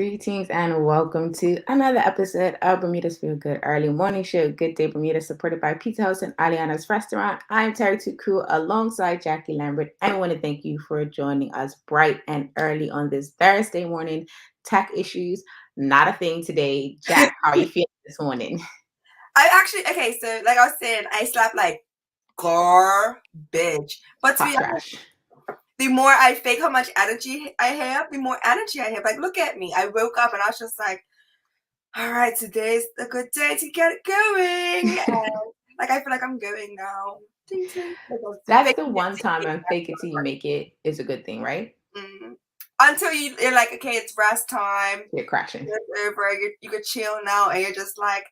Greetings and welcome to another episode of Bermuda's Feel Good Early Morning Show. Good Day Bermuda, supported by Pizza House and Aliana's Restaurant. I'm Terry Tuku alongside Jackie Lambert. I want to thank you for joining us bright and early on this Thursday morning. Tech issues, not a thing today. Jack, how are you feeling this morning? Okay, so like I was saying, I slept like garbage. But to Hot be honest, trash. the more I fake how much energy I have, the more energy I have. Like, look at me. I woke up and I was just like, all right, today's a good day to get it going. And like, I feel like I'm going now. Ding, ding. Like, I was That's the faking it one till time you and fake it till you make it is a good thing, right? Mhm. Until you're like, okay, it's rest time. You're crashing. It's over. You could chill now, and you're just like,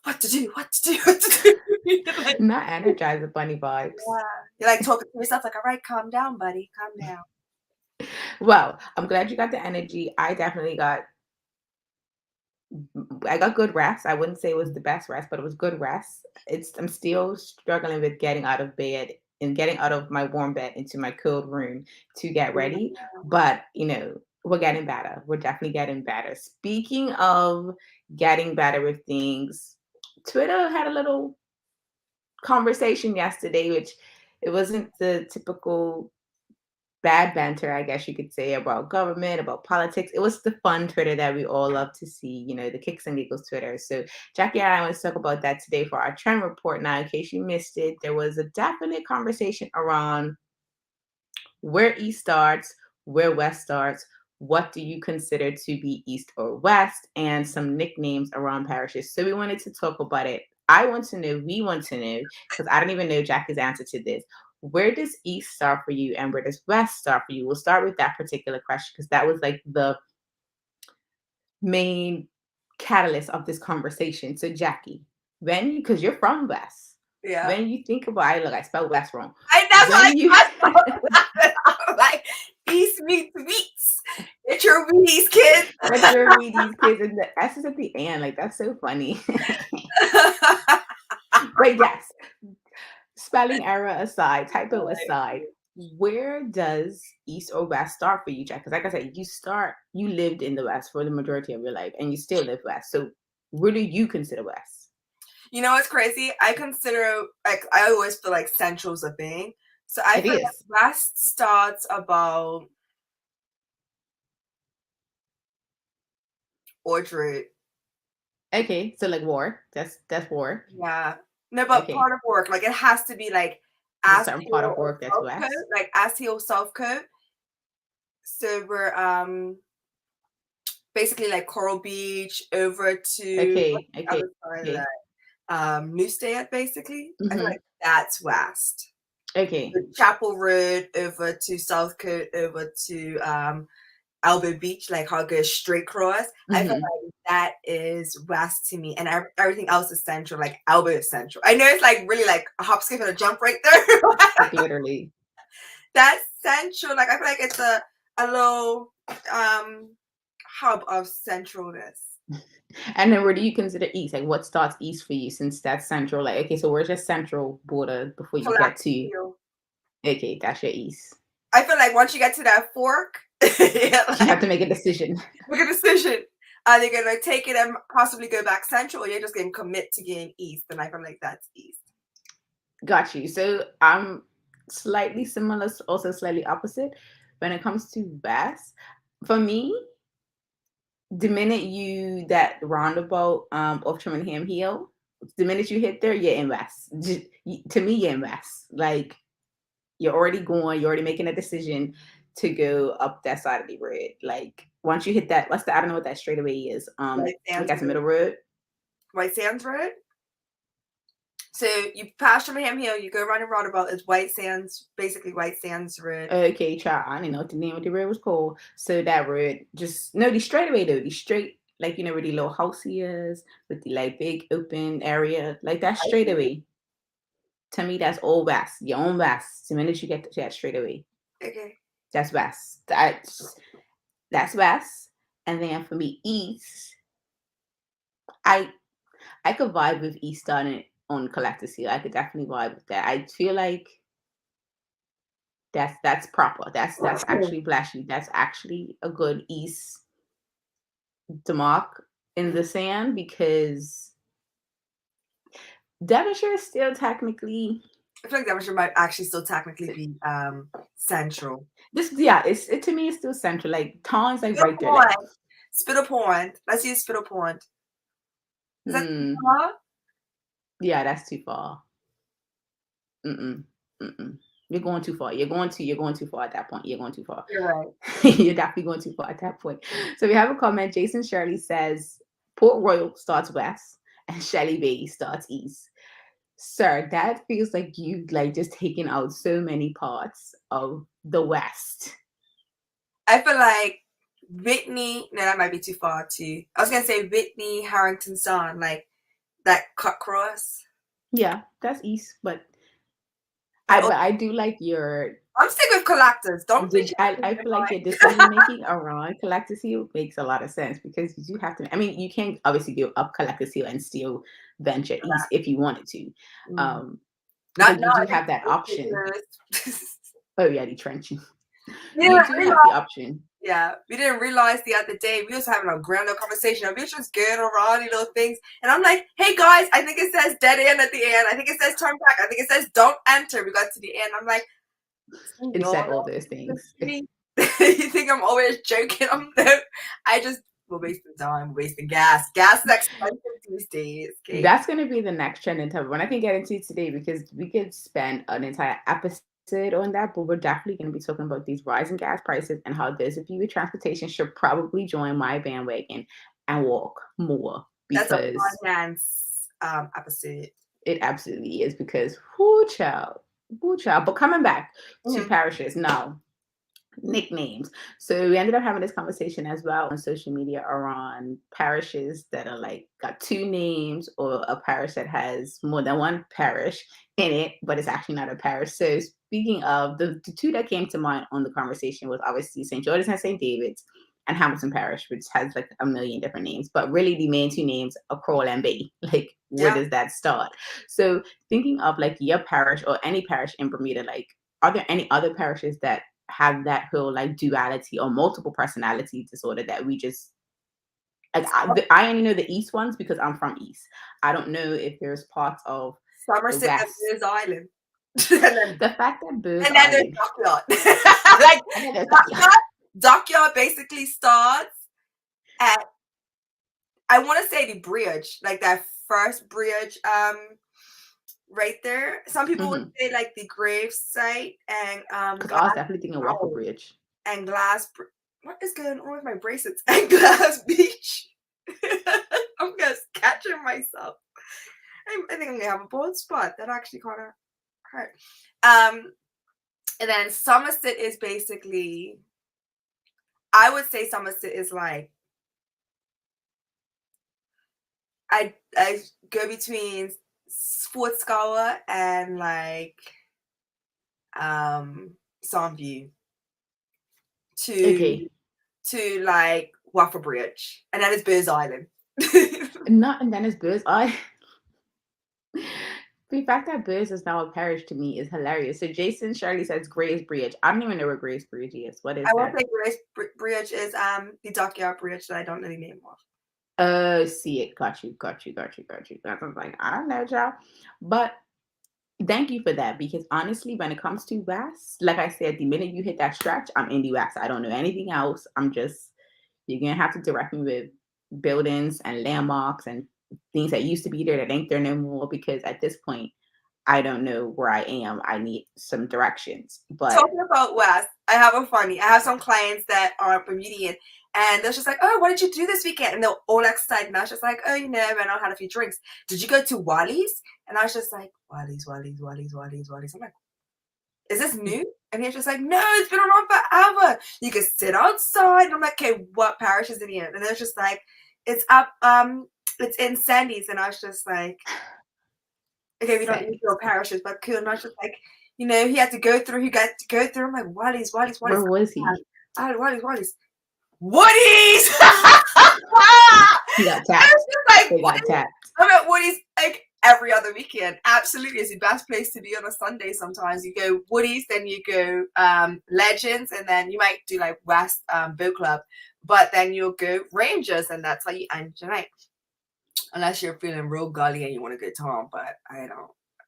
what to do, what to do, what to do. Like, Not energizer bunny vibes. yeah. You're like talking to yourself, like, all right, calm down, buddy, calm down. Well, I'm glad you got the energy. I got good rest. I wouldn't say it was the best rest, but it was good rest. I'm still struggling with getting out of bed and getting out of my warm bed into my cold room to get ready. But we're getting better. We're definitely getting better. Speaking of getting better with things, Twitter had a little conversation yesterday, which it wasn't the typical bad banter, I guess you could say, about government, about politics. It was the fun Twitter that we all love to see, the kicks and giggles Twitter. So Jackie and I want to talk about that today for our trend report. Now, in case you missed it, there was a definite conversation around where East starts, where West starts, what do you consider to be East or West, and some nicknames around parishes. So we wanted to talk about it. We want to know, because I don't even know Jackie's answer to this. Where does East start for you and where does West start for you? We'll start with that particular question because that was like the main catalyst of this conversation. So Jackie, because you're from West, Yeah. when you think about, I spelled West wrong. That's When you like East meets Wheats. Get your Wheaties, kids. Get your Wheaties, kids, and the S is at the end. Like, that's so funny. But yes, spelling error aside, typo aside, where does East or West start for you, Jack? Because like I said, you lived in the West for the majority of your life and you still live West. So where do you consider West? You know what's crazy? I consider, like, I always feel like Central's a thing. So I feel like West starts about Ordred. Okay, so like war. That's war. Yeah. No, but part of work. Like, it has to be like a certain part of work that's West. Like Ashiel South Coast. So we're basically like Coral Beach over to the other side of that. Newstead, basically. I feel like that's West. Okay. The Chapel Road over to South Coast, over to Elbow Beach, like how it goes straight across. I feel like that is West to me, and everything else is Central. Like Elbow is Central. I know it's like really like a hop, skip, and a jump right there. Like literally. That's Central. Like I feel like it's a little hub of centralness. And then where do you consider East? Like what starts East for you since that's Central? Like, okay, so where's your Central border before you get to? Okay, that's your East. I feel like once you get to that fork, you have to make a decision. Make a decision. Are they gonna take it and possibly go back Central, or you're just gonna commit to getting East? And I feel like that's East. Got you. So I'm slightly similar, also slightly opposite. When it comes to West, for me, the minute that roundabout off Trimmingham Hill, the minute you hit there, you're in West. To me, you're in West. Like you're already making a decision to go up that side of the road. Like once you hit that, I don't know what that straightaway is. Like that's the middle road. White Sands Road. So you pass Trimmingham Hill, you go around the roundabout. It's White Sands, basically White Sands Road. Okay, child. I didn't know what the name of the road was called. So that road, the straightaway though, the straight, like where the little house is with the like big open area, like that straightaway. To me, that's all West. Your own West. The minute you get to that straightaway, okay, that's West. That's West. And then for me, East, I could vibe with East starting on Collector's Hill. I could definitely vibe with that. I feel like that's proper. That's actually flashy. That's actually a good East the mark in the sand because Devonshire is still technically I feel like Devonshire might actually still technically be central. this. Yeah, it to me it's still central. Like Taun's like Spittle right there. Like Pond. Spittle Pond. Let's use Spittle Pond. Is that too mm, far? yeah, that's too far. Mm-mm, mm-mm. You're going too far. You're going too far at that point. You're going too far. You're right. You're definitely going too far at that point. So we have a comment. Jason Shirley says Port Royal starts west and Shelly Bay starts east. Sir, that feels like you like just taking out so many parts of the West. I feel like Whitney, no, that might be too far too. I was gonna say Whitney, Harrington Son, like that cut cross. Yeah, that's east, but Oh, I do like your I'm sticking with collectors. Don't be I feel like your decision making around Collector's Hill makes a lot of sense because you do have to. I mean, you can't obviously go up Collector's Hill and still venture east if you wanted to, Not but you do have that option. Oh yeah, the trenching. Yeah, You do have the option. yeah, we didn't realize the other day we was having a grand old conversation. We was just going around these little things, and I'm like, "Hey guys, I think it says dead end at the end. I think it says turn back. I think it says don't enter." We got to the end. I'm like, It said all those things. You think I'm always joking? We're wasting time, we're wasting gas. Gas is expensive these days. Okay? That's going to be the next trending topic. When I can get into it today, because we could spend an entire episode on that, but we're definitely going to be talking about these rising gas prices and how those of you with transportation should probably join my bandwagon and walk more because that's a finance episode. It absolutely is because whoo child. But coming back to parishes now. Nicknames. So we ended up having this conversation as well on social media around parishes that are like got two names or a parish that has more than one parish in it, but it's actually not a parish. So speaking of the two that came to mind on the conversation was obviously St. George's and St. David's and Hamilton Parish, which has like a million different names, but really the main two names are Crawl and Bay. Like where does that start? So thinking of like your parish or any parish in Bermuda, like are there any other parishes that have that whole like duality or multiple personality disorder that we just like I only know the east ones because I'm from east. I don't know if there's parts of Somerset and Booz Island. The fact that Booz and then Island, there's Dockyard. Dockyard basically starts at, I want to say the bridge, like that first bridge right there. Some people would say like the grave site and because I was definitely thinking Walker Bridge and Glass. What is going on with my bracelets? And Glass Beach. I'm just catching myself. I think I'm gonna have a bald spot. That actually kind of hurt. And then Somerset is basically, I would say Somerset is like, I go between Fort Scholar and like Soundview to like Waffle Bridge, and then it's Booz Island. and then it's Booz Island. The fact that Booz is now a parish to me is hilarious. So Jason Shirley says Grace Bridge. I don't even know where Grace Bridge is. What is that? I will say Grace Bridge is the Dockyard Bridge that I don't know the name of. See it. Got you. I was like, I don't know, y'all. But thank you for that because honestly, when it comes to West, like I said, the minute you hit that stretch, I'm in the West. I don't know anything else. You're gonna have to direct me with buildings and landmarks and things that used to be there that ain't there no more because at this point, I don't know where I am. I need some directions. But talking about West, I have some clients that are Bermudian. And they're just like, oh, what did you do this weekend? And they're all excited. And I was just like, oh, you know, and I had a few drinks. Did you go to Wally's? And I was just like, Wally's. I'm like, is this new? And he's just like, no, it's been around forever. You can sit outside. And I'm like, okay, what parish is it in? And they're just like, it's up, it's in Sandy's. And I was just like, okay, we don't need your parishes, but cool. And I was just like, you know, he got to go through. I'm like, Wally's. Where was he? Wally's. Woody's! He got tapped. I'm at Woody's like every other weekend. Absolutely, it's the best place to be on a Sunday. Sometimes you go Woody's, then you go Legends, and then you might do like West Boat Club. but then you'll go Rangers, and that's how you end your night. Unless you're feeling real gully and you want to go Tom, but I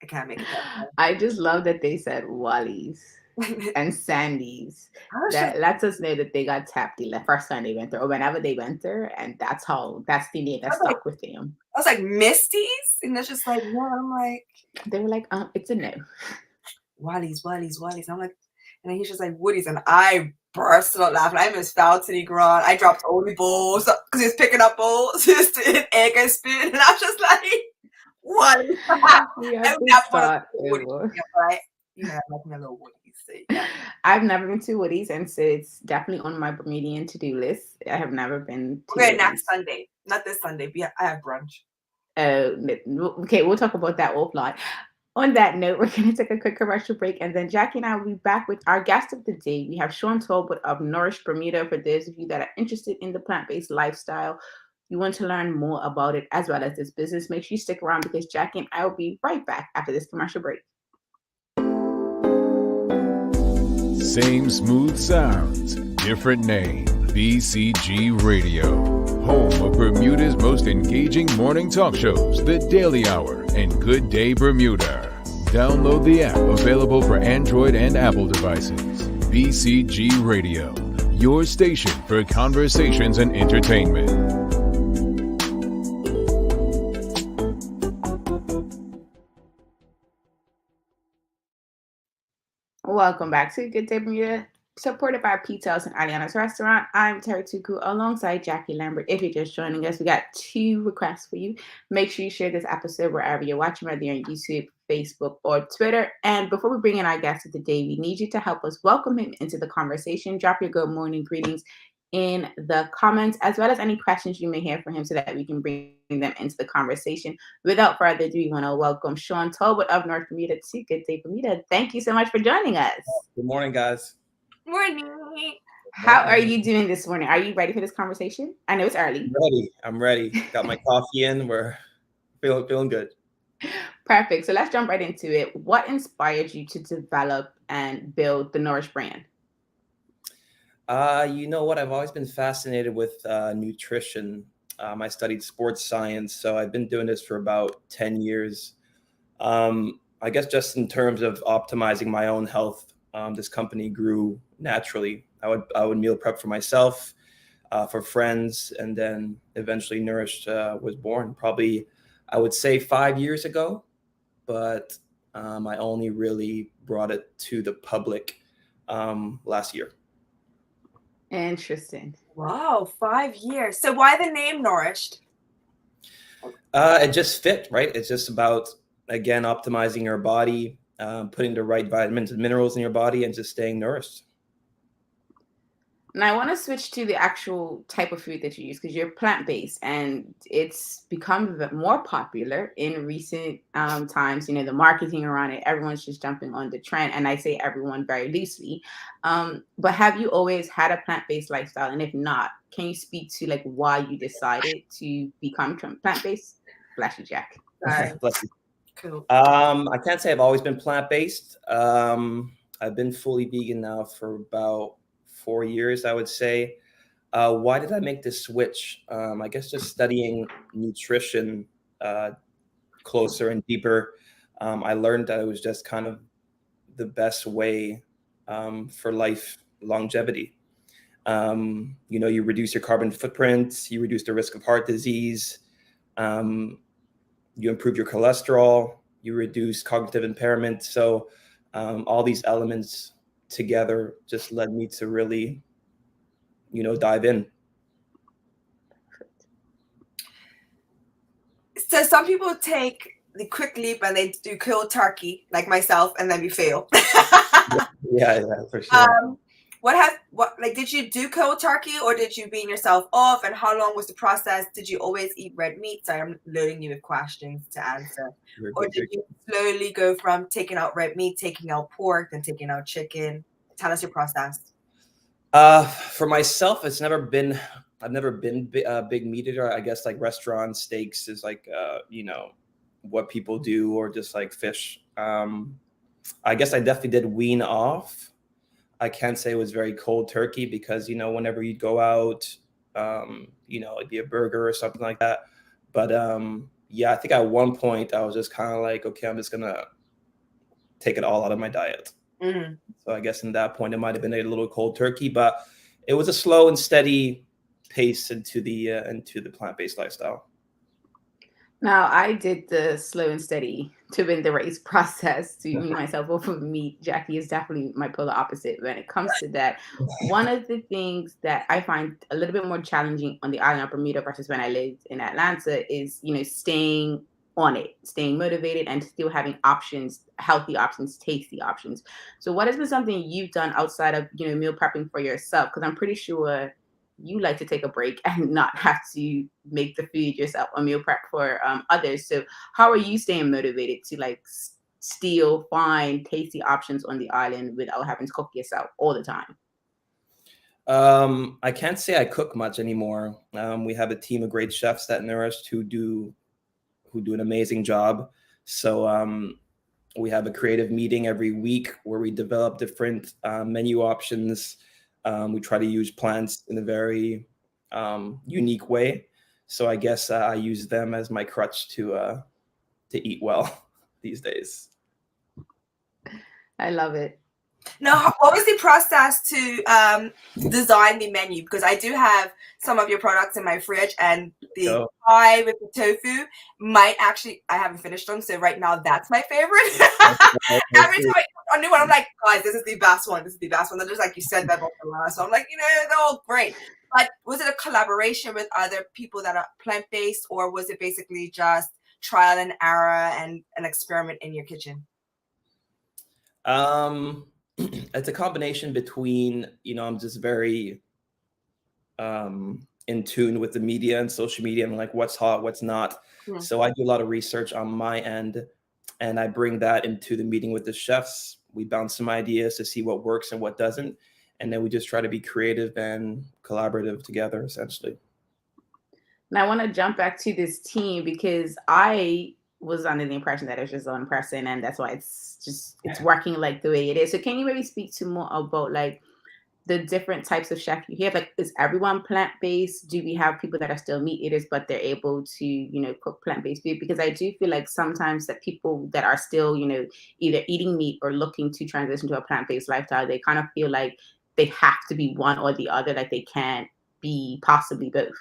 can't make it that I just love that they said Wally's far. and Sandy's. I was just, That lets us know that they got tapped the first time they went there, or whenever they went there, and that's the name I that was like, stuck with them. Misty's, and it's just like, no. I'm like, They were like, it's a no. Wally's. I'm like, and then he's just like, Woody's, and I burst out laughing. I almost fell to the ground. I dropped all the bowls because he was picking up bowls, just an egg and spoon, and I was just like, Wally's. We I had would this never want to thought go to Woody's, ever. but I like my little Woody's. So, yeah. I've never been to Woody's, and so it's definitely on my Bermudian to-do list. I have never been to Okay, Woody's. next Sunday, not this Sunday, but yeah, I have brunch. Okay, we'll talk about that offline. On that note, we're going to take a quick commercial break, and then Jackie and I will be back with our guest of the day. We have Shawn Talbot of Nourished, Bermuda. For those of you that are interested in the plant-based lifestyle, you want to learn more about it as well as this business, make sure you stick around because Jackie and I will be right back after this commercial break. Same smooth sounds, different name. BCG Radio, home of Bermuda's most engaging morning talk shows, The Daily Hour and Good Day Bermuda. Download the app available for Android and Apple devices. BCG Radio, your station for conversations and entertainment. Welcome back to Good Day Bermuda, supported by Pizza House and Aliana's Restaurant. I'm Terri Tuku alongside Jackie Lambert. If you're just joining us, we got 2 requests for you. Make sure you share this episode wherever you're watching, whether you're on YouTube, Facebook, or Twitter. And before we bring in our guest of the day, we need you to help us welcome him into the conversation. Drop your good morning greetings in the comments, as well as any questions you may have for him so that we can bring them into the conversation. Without further ado, we want to welcome Shawn Talbot of North Bermuda to Good Day Bermuda. Thank you so much for joining us. Good morning, guys. Morning. How are you doing this morning? Are you ready for this conversation? I know it's early. I'm ready. Got my coffee in. We're feeling good. Perfect. So let's jump right into it. What inspired you to develop and build the Nourished brand? You know what? I've always been fascinated with nutrition. I studied sports science, so I've been doing this for about 10 years. I guess just in terms of optimizing my own health, this company grew naturally. I would meal prep for myself, for friends, and then eventually Nourished was born. Probably, I would say 5 years ago, but I only really brought it to the public last year. Interesting. Wow, 5 years. So why the name Nourished? It just fit, right? It's just about, again, optimizing your body, putting the right vitamins and minerals in your body, and just staying nourished. And I want to switch to the actual type of food that you use because you're plant-based and it's become more popular in recent times. You know, the marketing around it, everyone's just jumping on the trend. And I say everyone very loosely. But have you always had a plant-based lifestyle? And if not, can you speak to like why you decided to become plant-based? Bless you, Jack. Sorry. Bless you. Cool. I can't say I've always been plant-based. I've been fully vegan now for about 4 years, I would say. Why did I make this switch? I guess just studying nutrition closer and deeper, I learned that it was just kind of the best way for life longevity. You reduce your carbon footprint, you reduce the risk of heart disease, you improve your cholesterol, you reduce cognitive impairment. So all these elements together just led me to really, dive in. So some people take the quick leap and they do cold turkey, like myself, and then we fail. Yeah, for sure. Did you do cold turkey or did you wean yourself off? And how long was the process? Did you always eat red meat? Sorry, I'm loading you with questions to answer. Or did you slowly go from taking out red meat, taking out pork, then taking out chicken? Tell us your process. For myself, I've never been a big meat eater. I guess like restaurant steaks is like, what people do, or just like fish. I guess I definitely did wean off. I can't say it was very cold turkey because, whenever you'd go out, It'd be a burger or something like that. But yeah, I think at one point I was just kind of like, okay, I'm just gonna take it all out of my diet. Mhm. So I guess in that point it might have been a little cold turkey, but it was a slow and steady pace into the plant-based lifestyle. Now, I did the slow and steady to win the race process to me myself over meat. Jackie is definitely my polar opposite when it comes to that. One of the things that I find a little bit more challenging on the island of Bermuda versus when I lived in Atlanta is, staying on it, staying motivated and still having options, healthy options, tasty options. So what has been something you've done outside of, meal prepping for yourself? Because I'm pretty sure you like to take a break and not have to make the food yourself or meal prep for others. So how are you staying motivated to still find tasty options on the island without having to cook yourself all the time? I can't say I cook much anymore. We have a team of great chefs at Nourished who do an amazing job. So we have a creative meeting every week where we develop different menu options. We try to use plants in a very unique way. So I guess I use them as my crutch to eat well these days. I love it. Now, what was the process to design the menu? Because I do have some of your products in my fridge, and the pie with the tofu might actually, I haven't finished them, so right now that's my favorite. Every time I put a new one, I'm like, guys, this is the best one. This is the best one. They're just like you said that about the last. So I'm like, they're all great. But was it a collaboration with other people that are plant-based, or was it basically just trial and error and an experiment in your kitchen? It's a combination between, I'm just very in tune with the media and social media and like what's hot, what's not. So I do a lot of research on my end, and I bring that into the meeting with the chefs. We bounce some ideas to see what works and what doesn't. And then we just try to be creative and collaborative together, essentially. Now I want to jump back to this team because I was under the impression that it's just one person and that's why it's working like the way it is. So can you maybe speak to more about the different types of chef you have? Is everyone plant-based? Do we have people that are still meat eaters, but they're able to, cook plant-based food? Because I do feel like sometimes that people that are still, either eating meat or looking to transition to a plant-based lifestyle, they kind of feel like they have to be one or the other, like they can't be possibly both.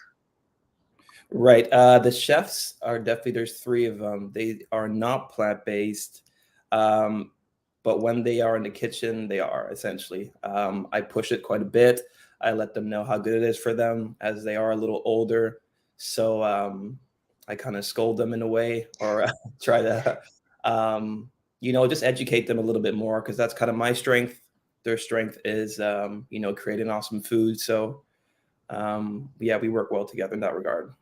Right. The chefs are definitely, there's 3 of them. They are not plant-based. But when they are in the kitchen, they are essentially. I push it quite a bit. I let them know how good it is for them as they are a little older. So I kind of scold them in a way, or try to, just educate them a little bit more, because that's kind of my strength. Their strength is, creating awesome food. So yeah, we work well together in that regard.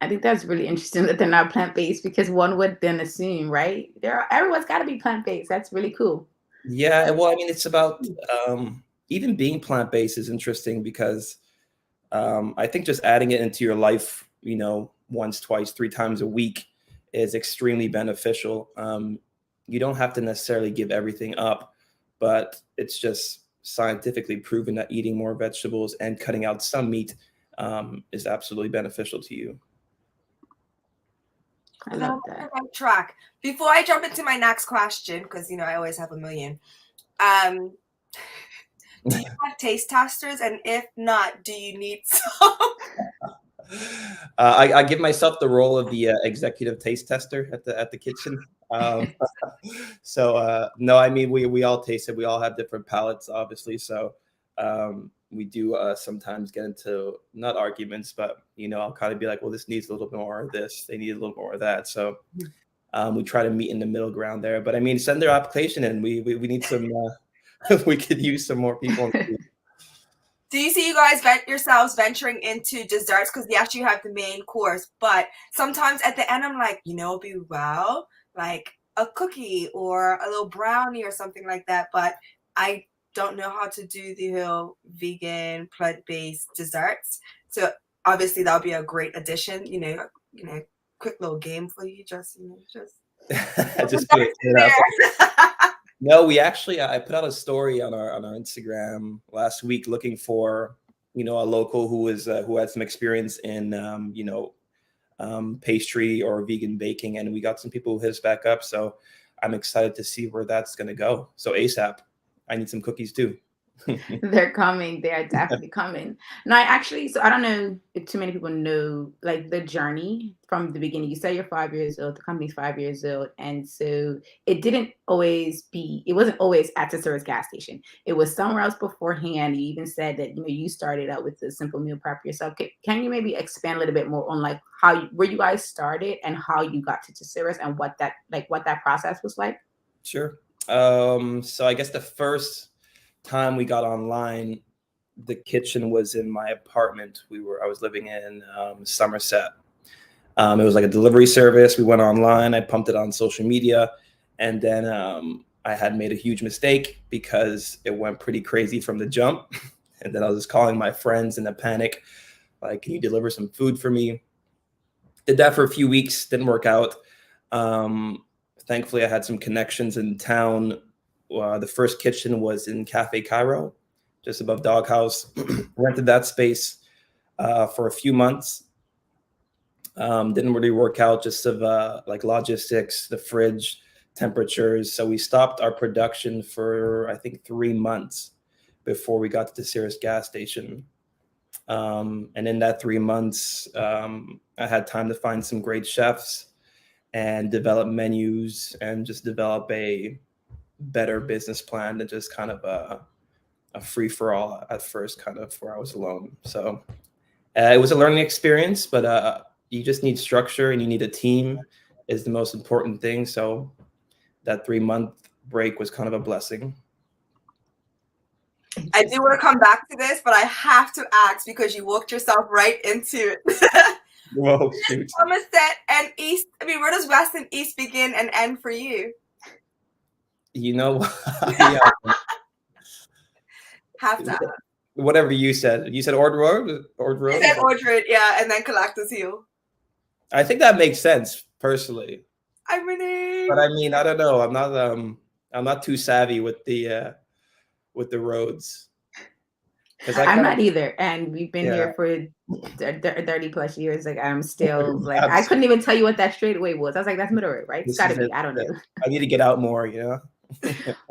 I think that's really interesting that they're not plant-based, because one would then assume, right? Everyone's got to be plant-based. That's really cool. Yeah, well, I mean, it's about even being plant-based is interesting, because I think just adding it into your life, once, twice, 3 times a week is extremely beneficial. You don't have to necessarily give everything up, but it's just scientifically proven that eating more vegetables and cutting out some meat is absolutely beneficial to you. I love that. Right track. Before I jump into my next question, because I always have a million. Do you have taste testers? And if not, do you need some? I give myself the role of the executive taste tester at the kitchen. So no, I mean, we all taste it. We all have different palates, obviously. So we do sometimes get into, not arguments, but I'll kind of be like, well, this needs a little bit more of this, they need a little more of that. So we try to meet in the middle ground there. But I mean, send their application in. We need some. We could use some more people. Do you see you guys yourselves venturing into desserts? Because yes, you have the main course, but sometimes at the end, I'm like, it'd be like a cookie or a little brownie or something like that. But I don't know how to do the whole vegan plant-based desserts. So obviously that'll be a great addition. Quick little game for you. Just put it up. No, we actually, I put out a story on our Instagram last week looking for a local who had some experience in, pastry or vegan baking, and we got some people who hit us back up. So I'm excited to see where that's going to go. So ASAP, I need some cookies too. They're coming. They are definitely coming. No, so I don't know if too many people know like the journey from the beginning. You say you're 5 years old, the company's 5 years old. And so it wasn't always at the service gas station. It was somewhere else beforehand. You even said that, you started out with the simple meal prep yourself. Can you maybe expand a little bit more on like where you guys started and how you got to service and what that process was like? Sure. So I guess the first time we got online, the kitchen was in my apartment. I was living in Somerset. It was like a delivery service. We went online. I pumped it on social media, and then I had made a huge mistake because it went pretty crazy from the jump. And then I was just calling my friends in a panic, like, "Can you deliver some food for me?" Did that for a few weeks. Didn't work out. Thankfully, I had some connections in town. The first kitchen was in Cafe Cairo, just above Doghouse. Rented that space for a few months. Didn't really work out, just of like logistics, the fridge, temperatures. So we stopped our production for, I think, 3 months before we got to the Cirrus gas station. And in that 3 months, I had time to find some great chefs and develop menus and just develop a better business plan than just kind of a free-for-all at first, kind of where I was alone. So it was a learning experience, but you just need structure and you need a team is the most important thing. So that 3-month break was kind of a blessing. I do want to come back to this, but I have to ask because you walked yourself right into it. Whoa, shoot. Somerset and East. I mean, where does West and East begin and end for you? Yeah. Have to ask. Whatever you said. You said Ord Road? I said Ordred, yeah, and then Collector's Hill. I think that makes sense, personally. I'm winning. But I mean, I don't know. I'm not too savvy with the roads. I'm not either, and we've been here for 30 plus years. Like I'm still like I couldn't even tell you what that straightaway was. I was like, that's middle road, right? It's got to be. I don't know. I need to get out more,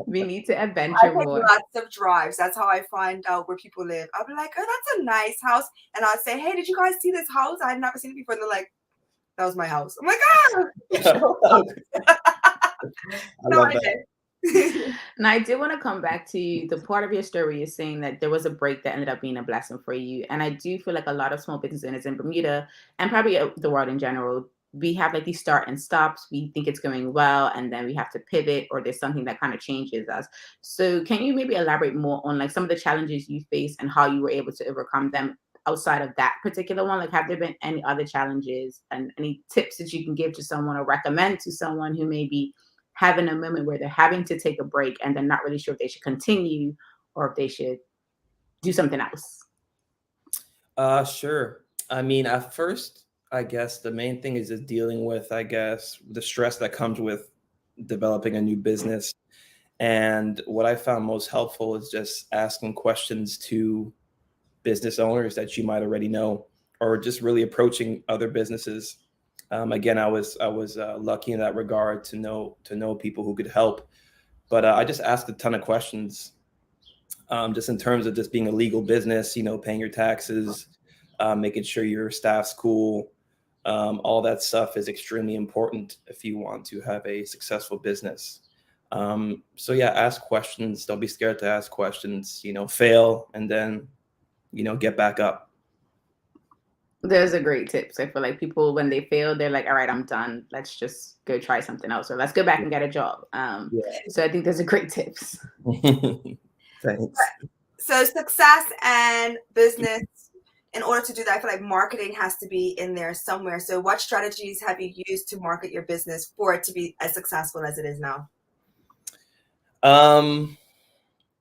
We need to adventure I take more. lots of drives. That's how I find out where people live. I'll be like, oh, that's a nice house, and I'll say, hey, did you guys see this house? I've never seen it before. And they're like, that was my house. I'm like, ah. I love that. Now, I do want to come back to the part of your story is saying that there was a break that ended up being a blessing for you. And I do feel like a lot of small business owners in Bermuda and probably the world in general, we have like these start and stops. We think it's going well, and then we have to pivot, or there's something that kind of changes us. So can you maybe elaborate more on like some of the challenges you face and how you were able to overcome them outside of that particular one? Like, have there been any other challenges and any tips that you can give to someone or recommend to someone who may be having a moment where they're having to take a break and they're not really sure if they should continue or if they should do something else? Sure. I mean, at first, I guess the main thing is just dealing with, I guess, the stress that comes with developing a new business. And what I found most helpful is just asking questions to business owners that you might already know, or just really approaching other businesses. Again, I was lucky in that regard to know people who could help, but I just asked a ton of questions, just in terms of just being a legal business, paying your taxes, making sure your staff's cool. All that stuff is extremely important if you want to have a successful business. So yeah, ask questions. Don't be scared to ask questions. Fail and then get back up. Those are great tips. I feel like people, when they fail, they're like, all right, I'm done. Let's just go try something else, or let's go back and get a job. So I think those are great tips. Thanks. So success and business, in order to do that, I feel like marketing has to be in there somewhere. So what strategies have you used to market your business for it to be as successful as it is now?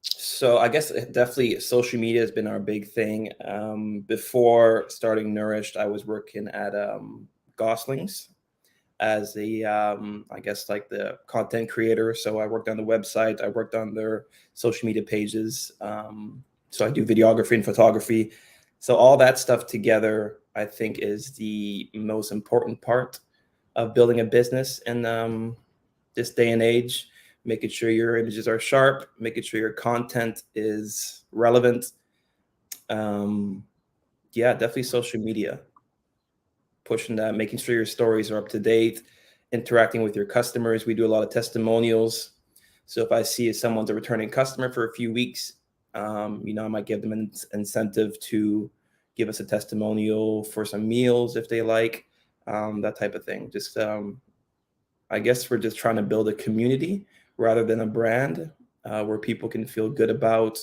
So I guess definitely social media has been our big thing. Before starting Nourished, I was working at Gosling's as a, I guess like the content creator. So I worked on the website. I worked on their social media pages. So I do videography and photography. So all that stuff together, I think, is the most important part of building a business in this day and age. Making sure your images are sharp, making sure your content is relevant. Yeah, definitely social media. Pushing that, making sure your stories are up to date, interacting with your customers. We do a lot of testimonials. So if I see someone's a returning customer for a few weeks, I might give them an incentive to give us a testimonial for some meals if they like, that type of thing. Just, I guess we're just trying to build a community rather than a brand, where people can feel good about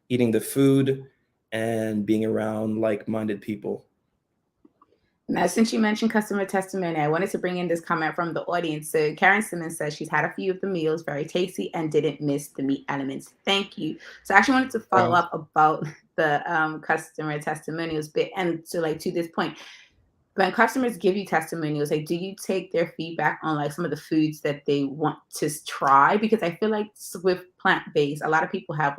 eating the food and being around like-minded people. Now, since you mentioned customer testimony, I wanted to bring in this comment from the audience. So Karen Simmons says she's had a few of the meals, very tasty, and didn't miss the meat elements. Thank you. So I actually wanted to follow up about the customer testimonials bit. And so to this point, when customers give you testimonials, do you take their feedback on some of the foods that they want to try? Because I feel like with plant-based, a lot of people have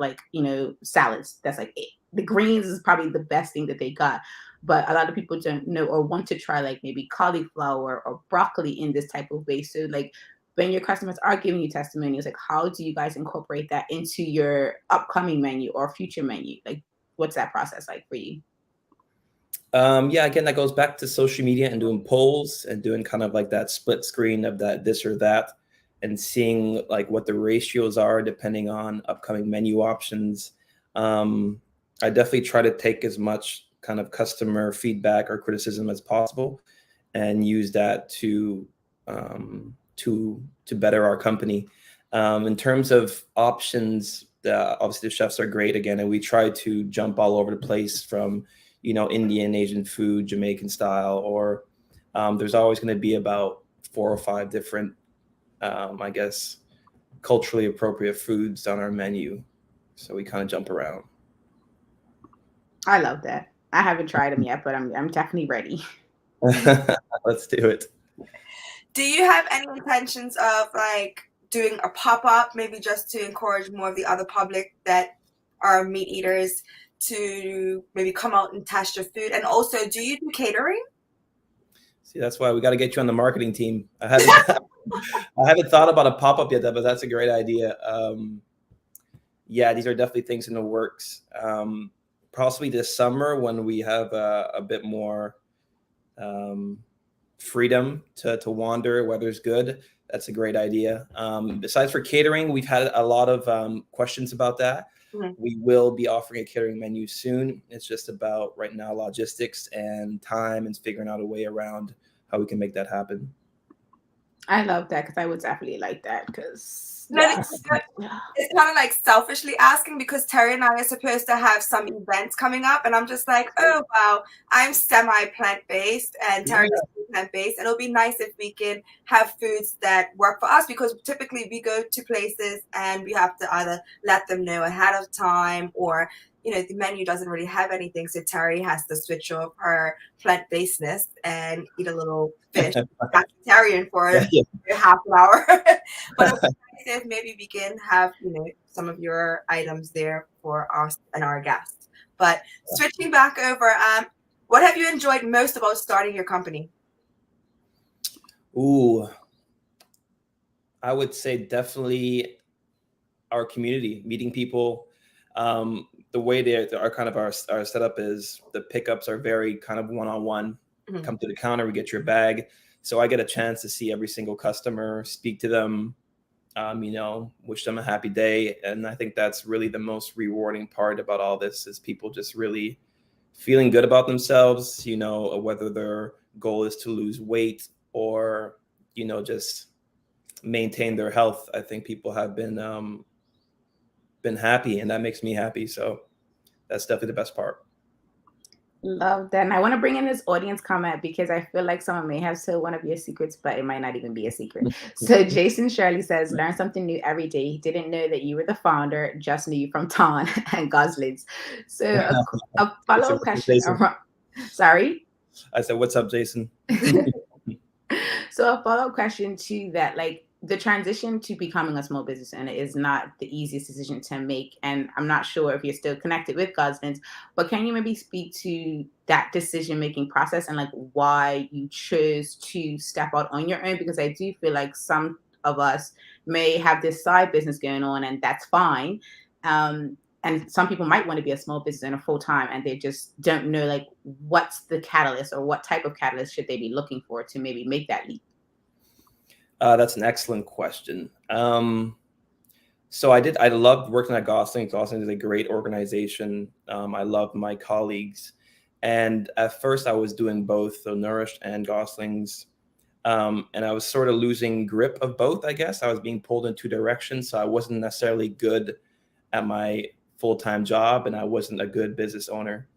salads. That's it. The greens is probably the best thing that they got. But a lot of people don't know or want to try maybe cauliflower or broccoli in this type of way. So when your customers are giving you testimonials, how do you guys incorporate that into your upcoming menu or future menu? What's that process like for you? Yeah, again, that goes back to social media and doing polls and doing kind of that split screen of that this or that, and seeing what the ratios are depending on upcoming menu options. I definitely try to take as much kind of customer feedback or criticism as possible and use that to better our company. In terms of options, obviously the chefs are great again, and we try to jump all over the place from Indian, Asian food, Jamaican style, or there's always going to be about 4 or 5 different, I guess, culturally appropriate foods on our menu. So we kind of jump around. I love that. I haven't tried them yet, but I'm definitely ready. Let's do it. Do you have any intentions of doing a pop-up, maybe just to encourage more of the other public that are meat eaters to maybe come out and test your food? And also, do you do catering? See, that's why we got to get you on the marketing team. I haven't thought about a pop-up yet, but that's a great idea. Yeah, these are definitely things in the works. Possibly this summer when we have a bit more freedom to wander, weather's good. That's a great idea. Besides for catering, we've had a lot of questions about that. Mm-hmm. We will be offering a catering menu soon. It's just about right now logistics and time and figuring out a way around how we can make that happen. I love that because I would definitely like that because it's kind of selfishly asking because Terri and I are supposed to have some events coming up, and I'm just oh wow, I'm semi plant-based and Terri is plant-based, and it'll be nice if we can have foods that work for us, because typically we go to places and we have to either let them know ahead of time, or the menu doesn't really have anything, so Terri has to switch off her plant-basedness and eat a little fish vegetarian for half an hour. But if maybe we can have some of your items there for us and our guests. But switching back over, what have you enjoyed most about starting your company? Ooh, I would say definitely our community, meeting people. The way our setup is, the pickups are very kind of one-on-one. Mm-hmm. Come to the counter, we get your bag. So I get a chance to see every single customer, speak to them, wish them a happy day. And I think that's really the most rewarding part about all this, is people just really feeling good about themselves, whether their goal is to lose weight or, just maintain their health. I think people have been happy, and that makes me happy. So that's definitely the best part. Love that. And I want to bring in this audience comment because I feel like someone may have told one of your secrets, but it might not even be a secret. So Jason Shirley says, learn something new every day. He didn't know that you were the founder, just knew you from Ton and Goslings. So a follow-up question. Sorry? I said, what's up, Jason? So a follow-up question to that, the transition to becoming a small business owner is not the easiest decision to make. And I'm not sure if you're still connected with Goslings, but can you maybe speak to that decision-making process and like why you chose to step out on your own? Because I do feel like some of us may have this side business going on and that's fine. And some people might want to be a small business owner full time and they just don't know like what's the catalyst or what type of catalyst should they be looking for to maybe make that leap. That's an excellent question. So I loved working at Goslings. Goslings is a great organization. I love my colleagues. And at first I was doing both, so Nourished and Goslings. And I was sort of losing grip of both, I guess. I was being pulled in two directions. So I wasn't necessarily good at my full-time job and I wasn't a good business owner.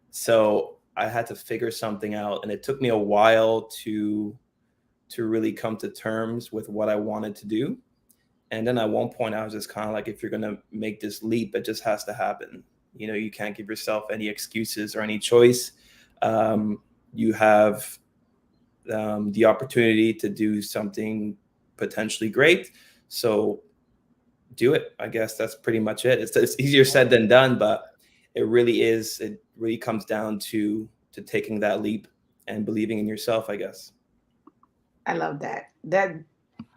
So I had to figure something out. And it took me a while to really come to terms with what I wanted to do. And then at one point I was just kind of like, if you're going to make this leap, it just has to happen. You know, you can't give yourself any excuses or any choice. You have the opportunity to do something potentially great. So do it. I guess that's pretty much it. It's easier said than done, but it really comes down to taking that leap and believing in yourself, I guess. I love that. That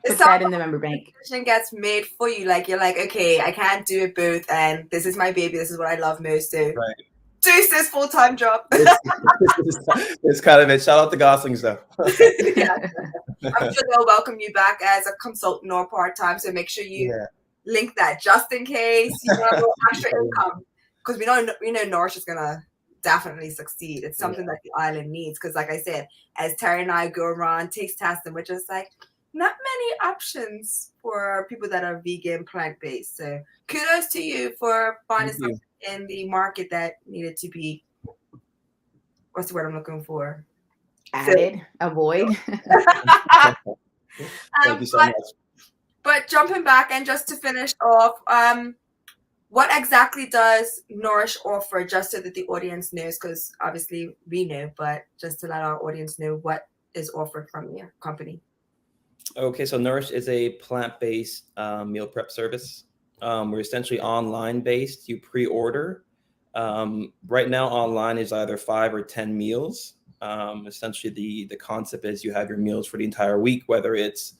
puts that in the member bank. Decision gets made for you. Like you're like, okay, I can't do it both, and this is my baby. This is what I love most. So Right. do this full-time job. It's kind of it. Shout out to Goslings though. Yeah. I'm sure they'll welcome you back as a consultant or part-time. So make sure you link that just in case you have extra income, because we know Nourished is gonna definitely succeed. It's something that the island needs, because like I said, as Terri and I go around taste testing, we're just like, not many options for people that are vegan, plant-based. So kudos to you for finding something in the market that needed to be, what's the word I'm looking for? Added, avoid. Thank you so much. But jumping back and just to finish off, what exactly does Nourish offer, just so that the audience knows? Because obviously we know, but just to let our audience know what is offered from your company. Okay, so Nourished is a plant-based meal prep service. We're essentially online based. You pre-order. Right now online is either 5 or 10 meals. Essentially the concept is you have your meals for the entire week, whether it's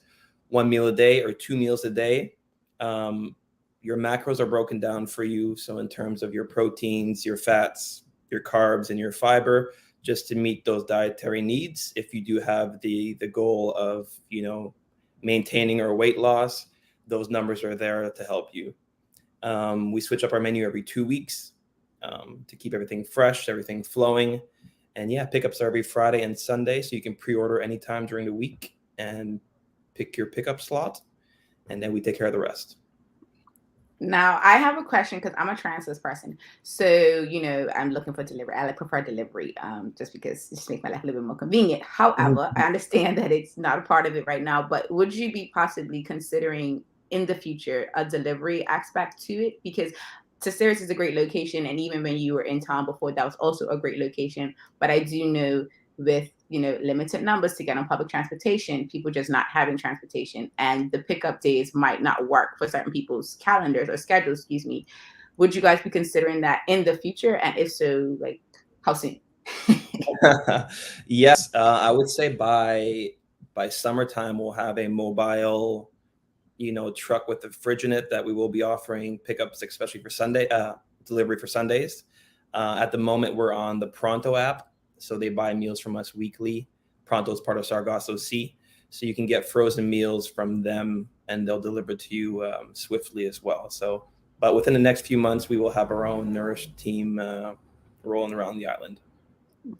1 meal a day or 2 meals a day. Your macros are broken down for you. So in terms of your proteins, your fats, your carbs, and your fiber, just to meet those dietary needs. If you do have the goal of, maintaining or weight loss, those numbers are there to help you. We switch up our menu every 2 weeks to keep everything fresh, everything flowing. And pickups are every Friday and Sunday. So you can pre-order anytime during the week and pick your pickup slot. And then we take care of the rest. Now, I have a question because I'm a transfers person. So, I'm looking for delivery. I prefer delivery just because it just makes my life a little bit more convenient. However, I understand that it's not a part of it right now, but would you be possibly considering in the future a delivery aspect to it? Because Taceres is a great location. And even when you were in town before, that was also a great location. But I do know with limited numbers to get on public transportation, people just not having transportation, and the pickup days might not work for certain people's calendars or schedules, Would you guys be considering that in the future? And if so, like how soon? Yes, I would say by summertime, we'll have a mobile, truck with the fridge in it that we will be offering pickups, especially for Sunday, delivery for Sundays. At the moment, we're on the Pronto app. So they buy meals from us weekly. Pronto is part of Sargasso Sea. So you can get frozen meals from them and they'll deliver to you swiftly as well. So, but within the next few months, we will have our own Nourished team rolling around the island.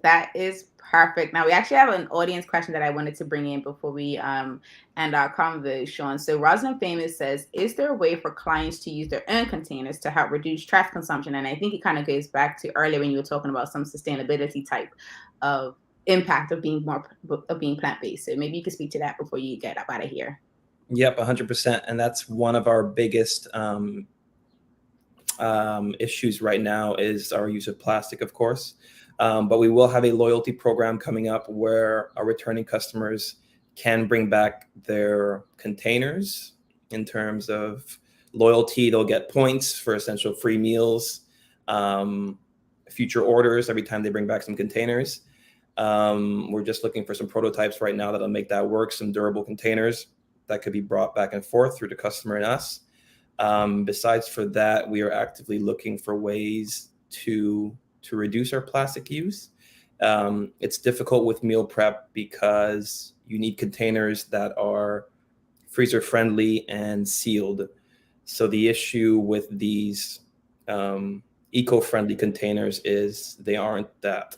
That is perfect. Now we actually have an audience question that I wanted to bring in before we end our convo, Shawn. So Rosalind Famous says, is there a way for clients to use their own containers to help reduce trash consumption? And I think it kind of goes back to earlier when you were talking about some sustainability type of impact of being plant-based. So maybe you could speak to that before you get up out of here. Yep, 100%. And that's one of our biggest issues right now is our use of plastic, of course. But we will have a loyalty program coming up where our returning customers can bring back their containers in terms of loyalty. They'll get points for essential free meals, future orders every time they bring back some containers. We're just looking for some prototypes right now that'll make that work, some durable containers that could be brought back and forth through the customer and us. Besides for that, we are actively looking for ways to reduce our plastic use. It's difficult with meal prep because you need containers that are freezer friendly and sealed. So the issue with these eco-friendly containers is they aren't that.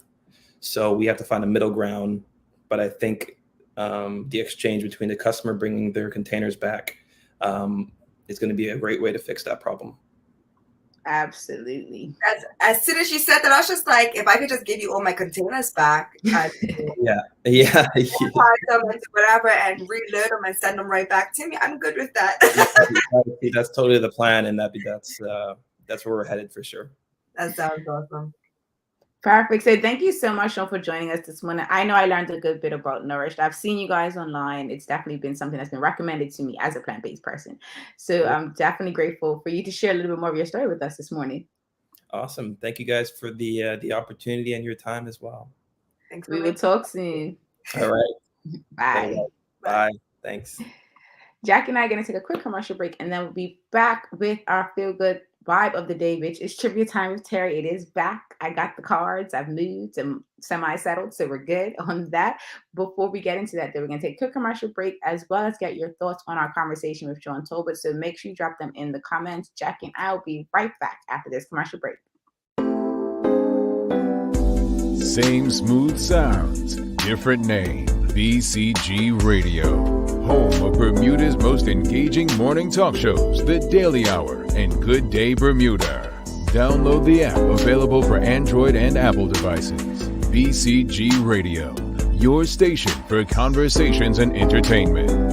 So we have to find a middle ground. But I think the exchange between the customer bringing their containers back is going to be a great way to fix that problem. Absolutely. As soon as you said that, I was just like, if I could just give you all my containers back, Yeah. them into whatever and reload them and send them right back to me, I'm good with that. That's totally the plan, and that's where we're headed for sure. That sounds awesome. Perfect. So thank you so much, Shawn, for joining us this morning. I know I learned a good bit about Nourished. I've seen you guys online. It's definitely been something that's been recommended to me as a plant-based person. So I'm definitely grateful for you to share a little bit more of your story with us this morning. Awesome. Thank you guys for the opportunity and your time as well. Thanks. We will talk soon. All right. Bye. Bye. Thanks. Jack and I are going to take a quick commercial break, and then we'll be back with our feel-good vibe of the day, which is trivia time with Terri. It is back. I got the cards. I've moved and semi-settled, so we're good on that. Before we get into that, though, we're going to take a quick commercial break as well as get your thoughts on our conversation with Shawn Talbot. So make sure you drop them in the comments. Jack and I will be right back after this commercial break. Same smooth sounds, different name. BCG Radio, home of Bermuda's most engaging morning talk shows, The Daily Hour and Good Day Bermuda. Download the app, available for Android and Apple devices. BCG Radio, your station for conversations and entertainment.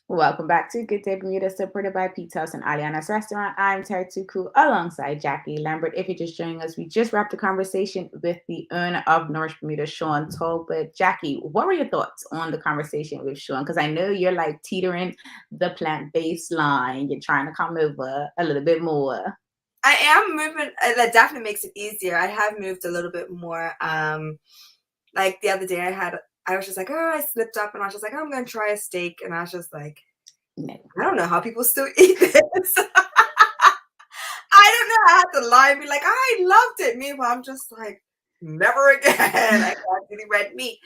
Welcome back to Good Day Bermuda, supported by Pete's House and Aliana's Restaurant. I'm Terri Tuku alongside Jackie Lambert. If you're just joining us, we just wrapped the conversation with the owner of Nourished Bermuda, Shawn Talbot. Jackie, what were your thoughts on the conversation with Shawn? Because I know you're like teetering the plant-based line. You're trying to come over a little bit more. I am moving. That definitely makes it easier. I have moved a little bit more. Like the other day I was just like, oh, I slipped up and I was just like, oh, I'm going to try a steak. And I was just like, no. I don't know how people still eat this. I don't know. I had to lie and be like, I loved it. Meanwhile, I'm just like, never again. I can't really red meat.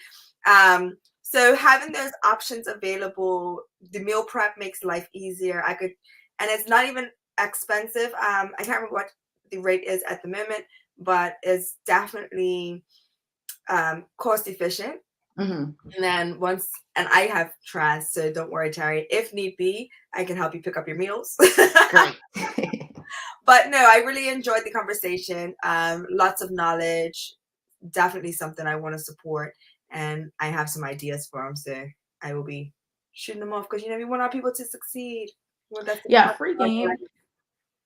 So having those options available, the meal prep makes life easier. And it's not even expensive. I can't remember what the rate is at the moment, but it's definitely cost efficient. Mm-hmm. And then and I have trust, so don't worry, Terri. If need be, I can help you pick up your meals. Great. But no, I really enjoyed the conversation. Lots of knowledge. Definitely something I want to support, and I have some ideas for them. So I will be shooting them off because we want our people to succeed. Free game.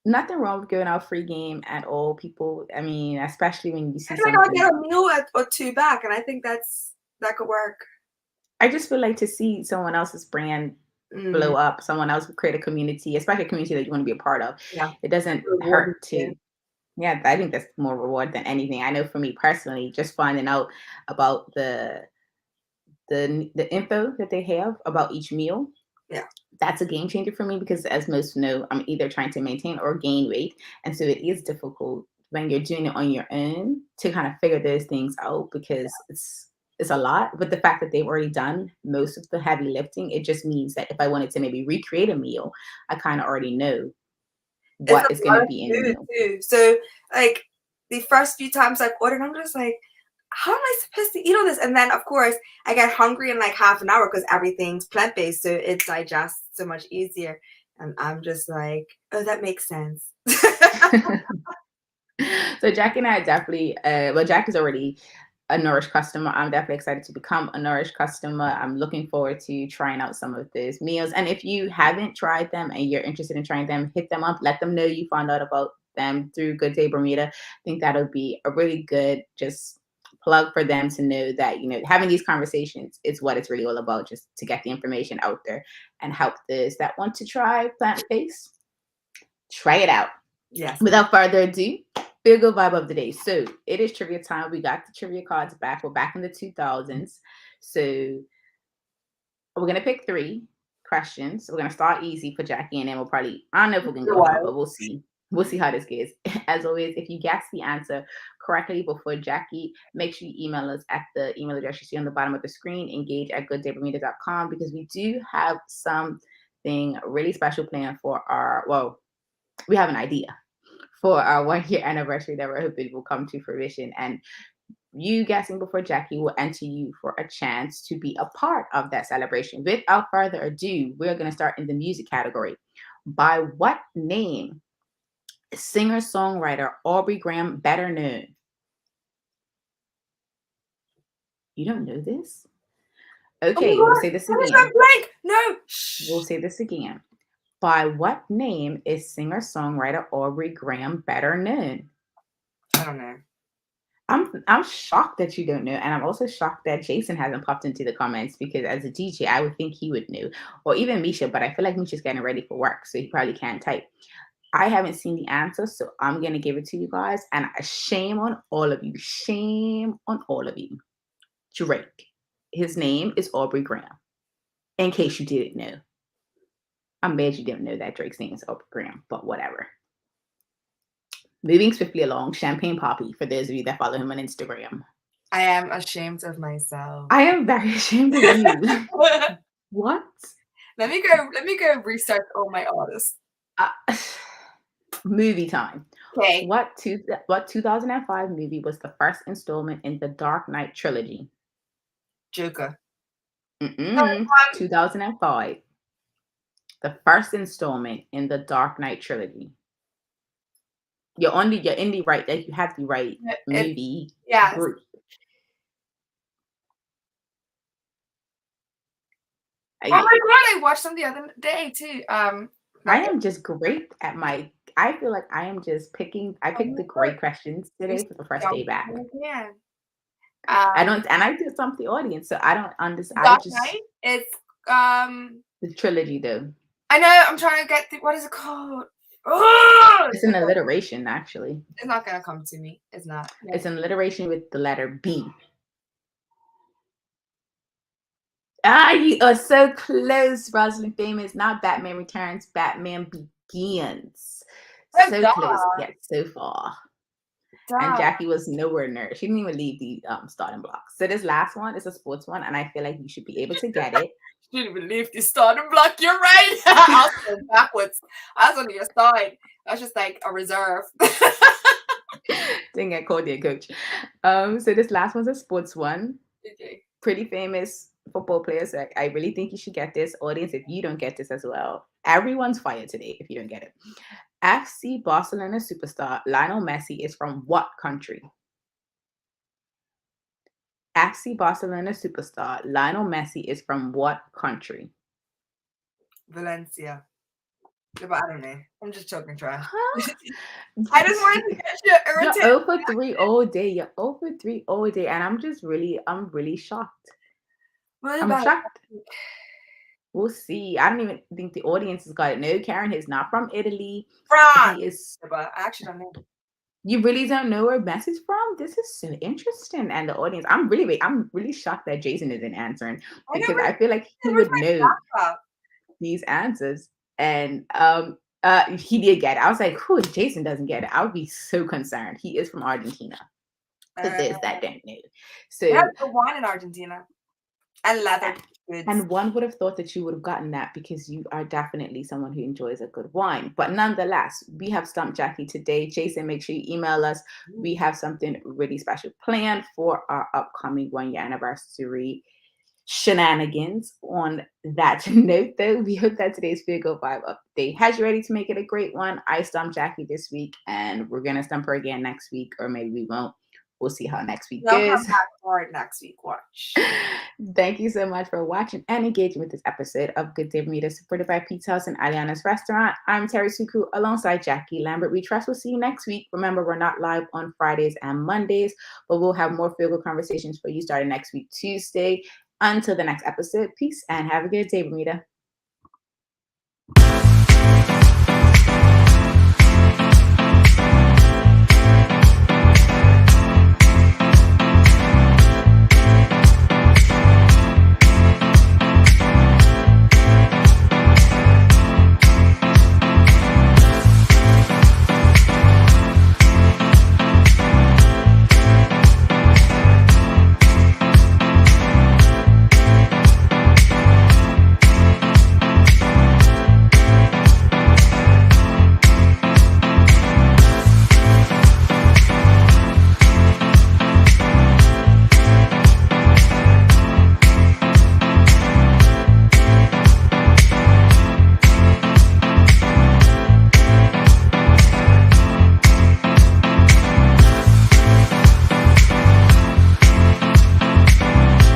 Nothing wrong with giving out free game at all, people. I mean, especially when you see something. I'll get a meal or two back, and I think that could work. I just feel like to see someone else's brand blow up, someone else create a community, especially a community that you want to be a part of. Yeah, it doesn't hurt to. Yeah, I think that's more reward than anything. I know for me personally, just finding out about the info that they have about each meal. Yeah, that's a game changer for me because, as most know, I'm either trying to maintain or gain weight, and so it is difficult when you're doing it on your own to kind of figure those things out because it's a lot. But the fact that they've already done most of the heavy lifting, it just means that if I wanted to maybe recreate a meal, I kind of already know what is going to be in the meal. Too. So, like the first few times I've ordered, I'm just like, how am I supposed to eat all this? And then, of course, I get hungry in like half an hour because everything's plant-based, so it digests so much easier. And I'm just like, oh, that makes sense. So Jack and I definitely, Jack is already a Nourished customer. I'm definitely excited to become a Nourished customer. I'm looking forward to trying out some of those meals. And if you haven't tried them and you're interested in trying them, hit them up. Let them know you found out about them through Good Day Bermuda. I think that'll be a really good just plug for them to know that, having these conversations is what it's really all about, just to get the information out there and help those that want to try plant-based, try it out. Yes. Without further ado, Feel Good Vibe of the day. So it is trivia time. We got the trivia cards back. We're back in the 2000s. So we're going to pick 3 questions. We're going to start easy for Jacky, and then we'll probably, I don't know if we can go hard, but we'll see. We'll see how this goes. As always, if you guess the answer correctly before Jacky, make sure you email us at the email address you see on the bottom of the screen, engage@gooddaybermuda.com, because we do have something really special planned for we have an idea for our 1-year anniversary that we're hoping will come to fruition. And you guessing before Jacky will enter you for a chance to be a part of that celebration. Without further ado, we're going to start in the music category. By what name is singer-songwriter Aubrey Graham better known? You don't know this? Okay, we'll say this again. No. We'll say this again. By what name is singer-songwriter Aubrey Graham better known? I don't know. I'm shocked that you don't know, and I'm also shocked that Jason hasn't popped into the comments, because as a DJ, I would think he would know, or even Misha, but I feel like Misha's getting ready for work, so he probably can't type. I haven't seen the answer, so I'm going to give it to you guys, and shame on all of you. Shame on all of you. Drake. His name is Aubrey Graham, in case you didn't know. I'm mad you didn't know that Drake's name is Aubrey Graham, but whatever. Moving swiftly along, Champagne Poppy, for those of you that follow him on Instagram. I am ashamed of myself. I am very ashamed of you. What? Let me go research all my artists. Movie time. Okay. What 2005 movie was the first installment in the Dark Knight trilogy? Joker. 2005. The first installment in the Dark Knight trilogy. You're in the right, like you have the right movie group. Oh my god, I watched them the other day too. I am just great at I feel like I am just picking. I picked the great questions today for the first day back. Yeah. I did some for the audience, so I don't understand. Dark Knight? It's the trilogy though. I know. I'm trying to get what is it called? Oh! It's an alliteration, actually. It's not gonna come to me. It's not. No. It's an alliteration with the letter B. You are so close, Rosalind Famous. Not Batman Returns, Batman Begins. So close, yet so far. And Jacky was nowhere near. She didn't even leave the starting blocks. So this last one is a sports one, and I feel like you should be able to get it. She didn't even leave the starting block. You're right. I was going backwards. I was on your side. I was just like a reserve. Didn't get called your coach. So this last one's a sports one. Okay. Pretty famous football players. I really think you should get this. Audience, if you don't get this as well, everyone's fired today if you don't get it. FC Barcelona superstar Lionel Messi is from what country? FC Barcelona superstar Lionel Messi is from what country? Valencia. But I don't know. I'm just choking trash. Huh? I just wanted to get you irritated. You're over 3 all day. You're over 3 all day, and I'm really shocked. I'm shocked. We'll see. I don't even think the audience has got it. No, Karen is not from Italy. France. He is. But I actually don't know. You really don't know where Messi's from? This is so interesting. And the audience, I'm really shocked that Jason isn't answering, because I feel like he would know these answers. And he did get it. I was like, who if Jason doesn't get it? I would be so concerned. He is from Argentina. For those that don't know. So we have the wine in Argentina. And leather goods. And one would have thought that you would have gotten that, because you are definitely someone who enjoys a good wine. But nonetheless, we have stumped Jacky today. Jason, make sure you email us. We have something really special planned for our upcoming 1-year anniversary shenanigans. On that note, though, we hope that today's Feel Good Vibe update has you ready to make it a great one. I stumped Jacky this week, and we're going to stump her again next week, or maybe we won't. we'll see how next week They'll goes. come back for it next week. Watch. Thank you so much for watching and engaging with this episode of Good Day Bermuda, supported by Pizza House and Aliana's Restaurant. I'm Terri Suku alongside Jackie Lambert. We trust we'll see you next week. Remember, we're not live on Fridays and Mondays, but we'll have more feel-good conversations for you starting next week, Tuesday. Until the next episode, peace and have a good day, Bermuda.